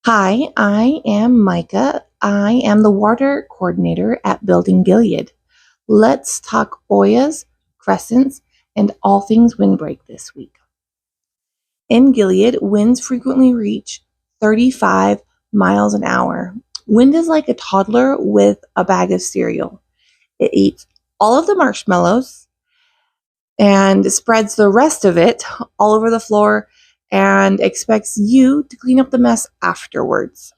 Hi, I am Micah. I am the water coordinator at Building Gilead. Let's talk ollas, crescents, and all things windbreak this week. In Gilead, winds frequently reach 35 miles an hour. Wind is like a toddler with a bag of cereal. It eats all of the marshmallows and spreads the rest of it all over the floor and expects you to clean up the mess afterwards.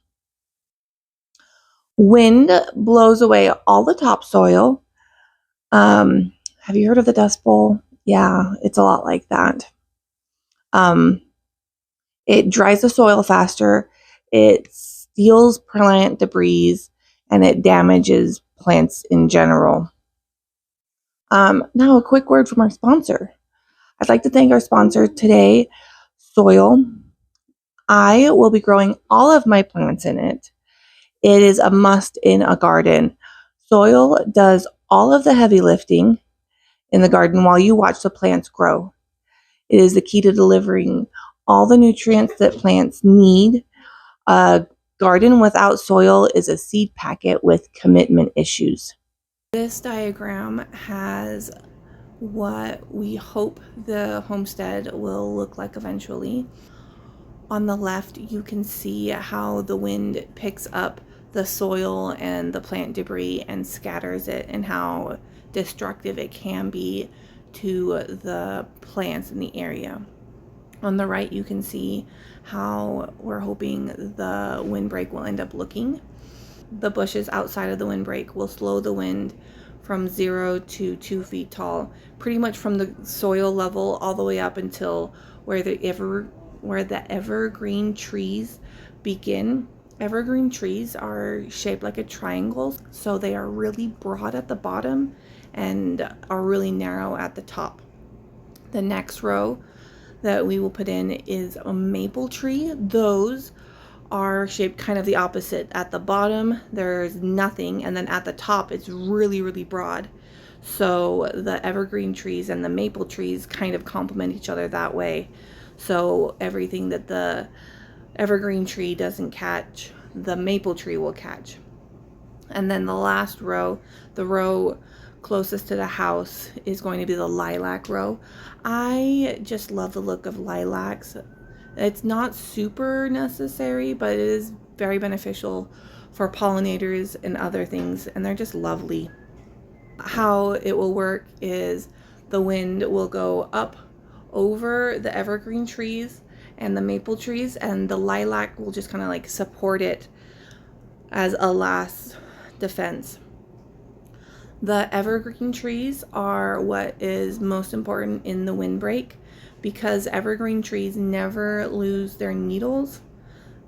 Wind blows away all the topsoil. Have you heard of the Dust Bowl? Yeah, it's a lot like that. Um, it dries the soil faster, it steals plant debris, and it damages plants in general. Now, a quick word from our sponsor. I'd like to thank our sponsor today, Soil. I will be growing all of my plants in it. It is a must in a garden. Soil does all of the heavy lifting in the garden while you watch the plants grow. It is the key to delivering all the nutrients that plants need. A garden without soil is a seed packet with commitment issues. This diagram has what we hope the homestead will look like eventually. On the left, you can see how the wind picks up the soil and the plant debris and scatters it, and how destructive it can be to the plants in the area. On the right, you can see how we're hoping the windbreak will end up looking. The bushes outside of the windbreak will slow the wind from 0 to 2 feet tall, pretty much from the soil level all the way up until where the evergreen trees begin. Evergreen trees are shaped like a triangle, so they are really broad at the bottom and are really narrow at the top. The next row that we will put in is a maple tree. Those are shaped kind of the opposite. At the bottom, there's nothing, and then at the top, it's really, really broad. So the evergreen trees and the maple trees kind of complement each other that way. So everything that the evergreen tree doesn't catch, the maple tree will catch. And then the last row, the row closest to the house, is going to be the lilac row. I just love the look of lilacs. It's not super necessary, but it is very beneficial for pollinators and other things, and they're just lovely. How it will work is the wind will go up over the evergreen trees and the maple trees, and the lilac will just kind of like support it as a last defense. The evergreen trees are what is most important in the windbreak, because evergreen trees never lose their needles.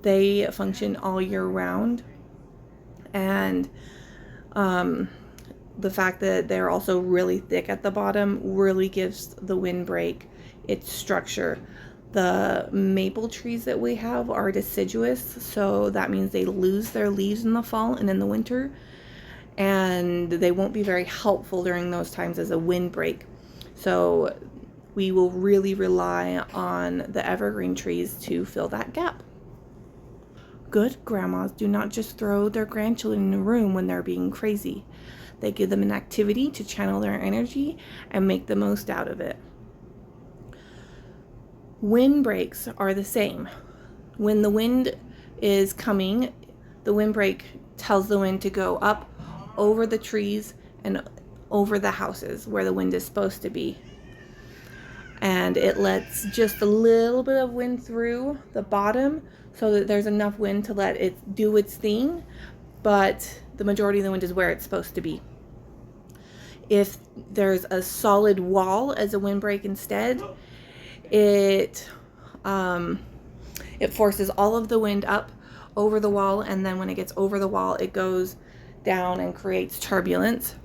They function all year round, and the fact that they're also really thick at the bottom really gives the windbreak its structure. The maple trees that we have are deciduous, so that means they lose their leaves in the fall and in the winter, and they won't be very helpful during those times as a windbreak. So we will really rely on the evergreen trees to fill that gap. Good grandmas do not just throw their grandchildren in a room when they're being crazy. They give them an activity to channel their energy and make the most out of it. Windbreaks are the same. When the wind is coming, the windbreak tells the wind to go up over the trees and over the houses where the wind is supposed to be. And it lets just a little bit of wind through the bottom so that there's enough wind to let it do its thing, but the majority of the wind is where it's supposed to be. If there's a solid wall as a windbreak instead, it forces all of the wind up over the wall, and then when it gets over the wall, it goes down and creates turbulence.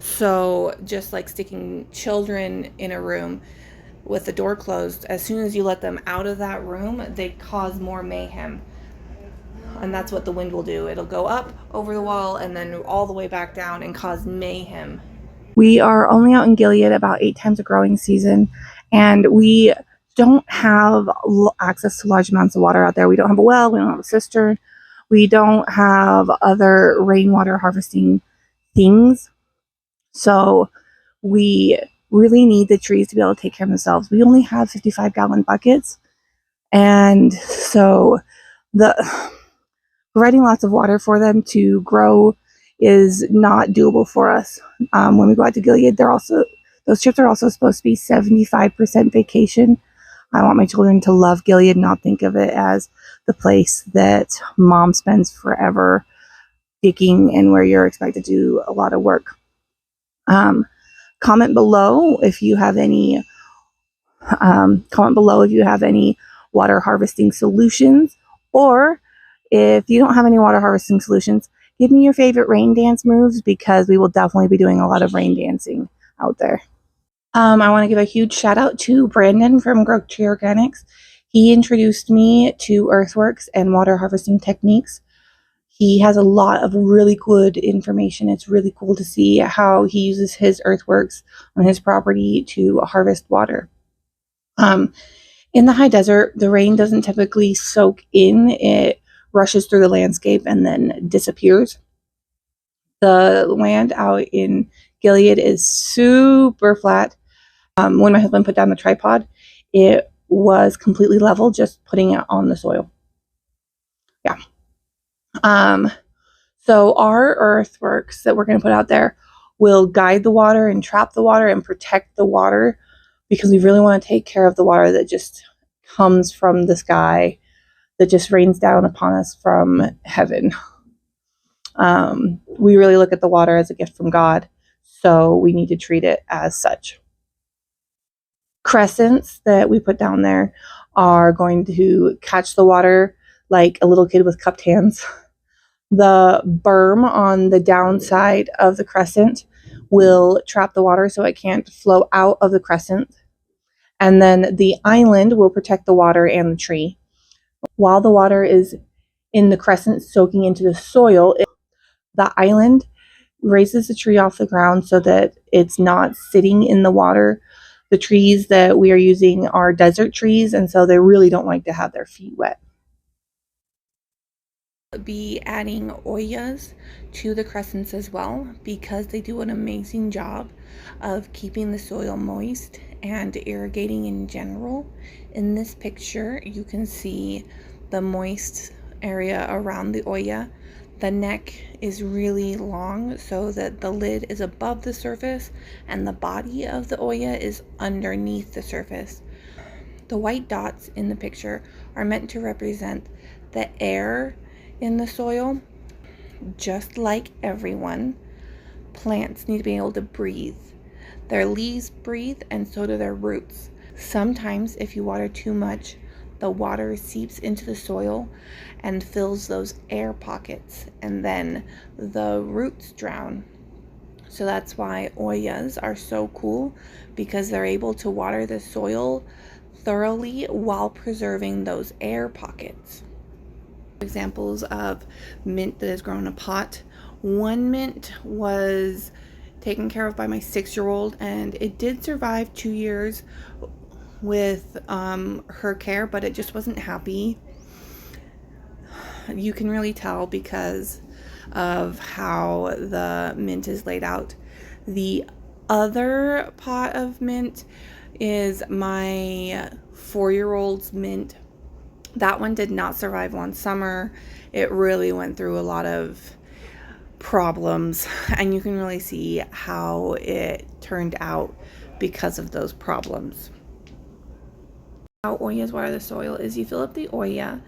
So just like sticking children in a room with the door closed, as soon as you let them out of that room, they cause more mayhem. And that's what the wind will do. It'll go up over the wall and then all the way back down and cause mayhem. We are only out in Gilead about 8 times a growing season, and we don't have access to large amounts of water out there. We don't have a well, we don't have a cistern, we don't have other rainwater harvesting things. So we really need the trees to be able to take care of themselves. We only have 55-gallon buckets. And so the providing lots of water for them to grow is not doable for us. When we go out to Gilead, those trips are also supposed to be 75% vacation. I want my children to love Gilead, not think of it as the place that mom spends forever digging and where you're expected to do a lot of work. Comment below if you have any water harvesting solutions, or if you don't have any water harvesting solutions, give me your favorite rain dance moves, because we will definitely be doing a lot of rain dancing out there. I want to give a huge shout out to Brandon from Grow Tree Organics. He introduced me to earthworks and water harvesting techniques. He has a lot of really good information. It's really cool to see how he uses his earthworks on his property to harvest water. In the high desert, the rain doesn't typically soak in. It rushes through the landscape and then disappears. The land out in Gilead is super flat. When my husband put down the tripod, it was completely level, just putting it on the soil. Yeah. So our earthworks that we're going to put out there will guide the water and trap the water and protect the water, because we really want to take care of the water that just comes from the sky, that just rains down upon us from heaven. We really look at the water as a gift from God, so we need to treat it as such. Crescents that we put down there are going to catch the water like a little kid with cupped hands. The berm on the downside of the crescent will trap the water so it can't flow out of the crescent. And then the island will protect the water and the tree. While the water is in the crescent soaking into the soil, the island raises the tree off the ground so that it's not sitting in the water. The trees that we are using are desert trees, and so they really don't like to have their feet wet. Be adding ollas to the crescents as well, because they do an amazing job of keeping the soil moist and irrigating in general. In this picture, you can see the moist area around the olla. The neck is really long so that the lid is above the surface and the body of the olla is underneath the surface. The white dots in the picture are meant to represent the air in the soil. Just like everyone, plants need to be able to breathe. Their leaves breathe, and so do their roots. Sometimes if you water too much, the water seeps into the soil and fills those air pockets, and then the roots drown. So that's why ollas are so cool, because they're able to water the soil thoroughly while preserving those air pockets. Examples of mint that has grown in a pot. One mint was taken care of by my 6-year-old, and it did survive 2 years with her care, but it just wasn't happy. You can really tell because of how the mint is laid out. The other pot of mint is my 4-year-old's mint. That one did not survive one summer. It really went through a lot of problems, and you can really see how it turned out because of those problems. How ollas water the soil is you fill up the olla,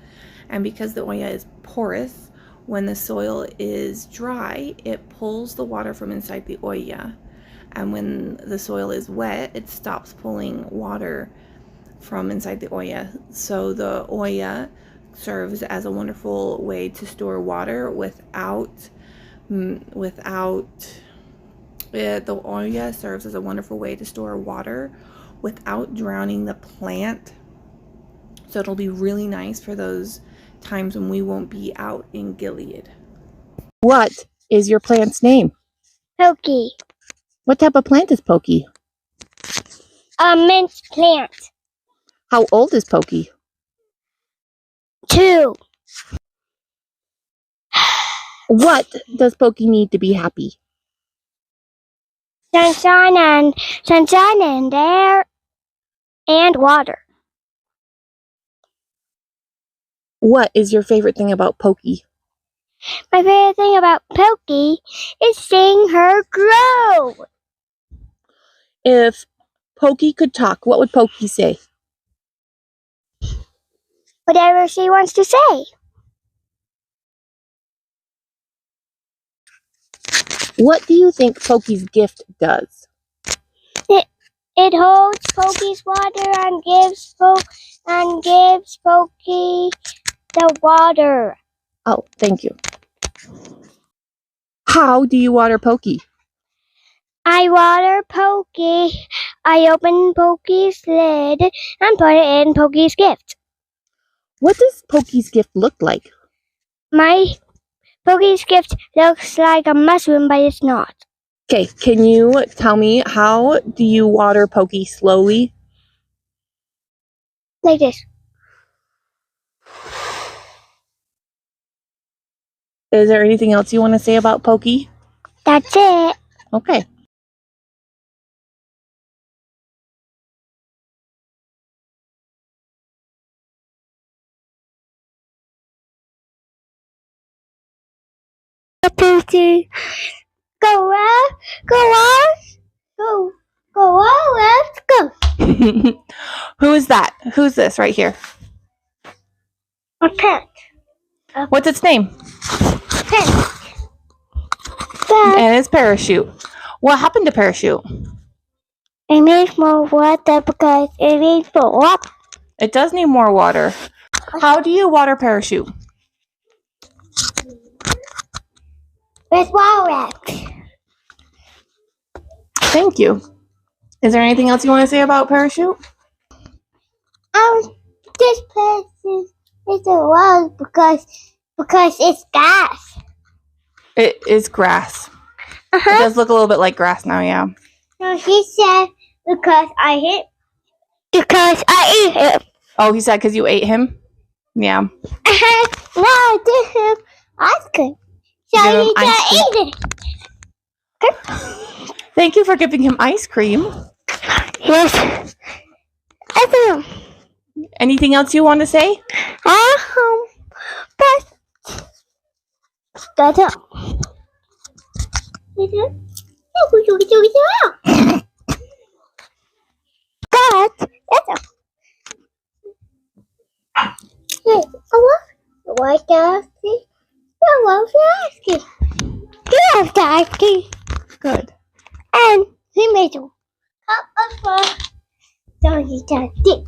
and because the olla is porous, when the soil is dry, it pulls the water from inside the olla, and when the soil is wet, it stops pulling water from inside the olla. So the olla serves as a wonderful way to store water the olla serves as a wonderful way to store water without drowning the plant. So it'll be really nice for those times when we won't be out in Gilead. What is your plant's name? Pokey. What type of plant is Pokey? A mint plant. How old is Pokey? 2. What does Pokey need to be happy? Sunshine and air and water. What is your favorite thing about Pokey? My favorite thing about Pokey is seeing her grow. If Pokey could talk, what would Pokey say? Whatever she wants to say. What do you think Pokey's gift does? It holds Pokey's water and gives Pokey the water. Oh, thank you. How do you water Pokey? I water Pokey. I open Pokey's lid and put it in Pokey's gift. What does Pokey's gift look like? My Pokey's gift looks like a mushroom, but it's not. Okay, can you tell me how do you water Pokey slowly? Like this. Is there anything else you want to say about Pokey? That's it. Okay. Pokey. Go up, go up, go up, let's go. Who is that? Who's this right here? A pet. What's its name? Pet. And it's Parachute. What happened to Parachute? It needs more water because it needs more water. It does need more water. How do you water Parachute? With water. Thank you. Is there anything else you want to say about Parachute? This place is a water because it's gas. It is grass. It does look a little bit like grass now, yeah. No, he said because I ate it. Oh, he said because you ate him? Yeah. No, I did him ice cream. So Give him he ice just cream. ate it. Thank you for giving him ice cream. Yes. Anything else you want to say? But that's it. Good. And he made a cup of fun. So he just did.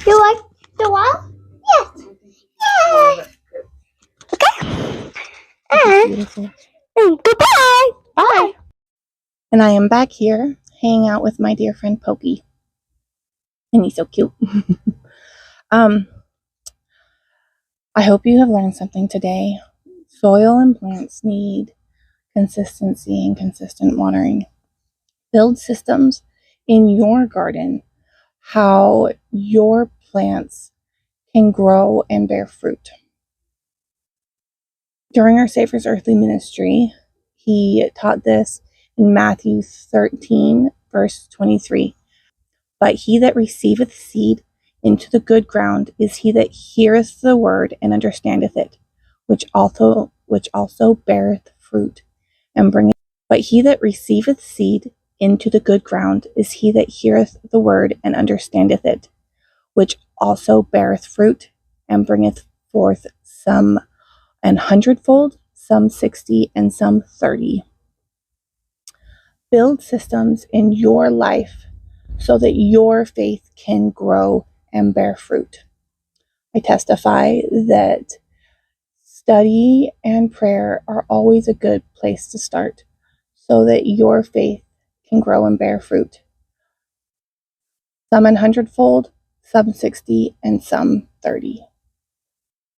You like the wall? Yes. Yeah. Okay. Beautiful. And goodbye. Bye. And I am back here hanging out with my dear friend Pokey. And he's so cute. I hope you have learned something today. Soil and plants need consistency and consistent watering. Build systems in your garden how your plants can grow and bear fruit. During our Savior's earthly ministry, he taught this in Matthew 13, verse 23. But he that receiveth seed into the good ground is he that heareth the word and understandeth it, which also beareth fruit and bringeth. But he that receiveth seed into the good ground is he that heareth the word and understandeth it, which also beareth fruit and bringeth forth some an hundredfold, some 60, and some 30. Build systems in your life so that your faith can grow and bear fruit. I testify that study and prayer are always a good place to start so that your faith can grow and bear fruit. Some an hundredfold, some 60, and some 30.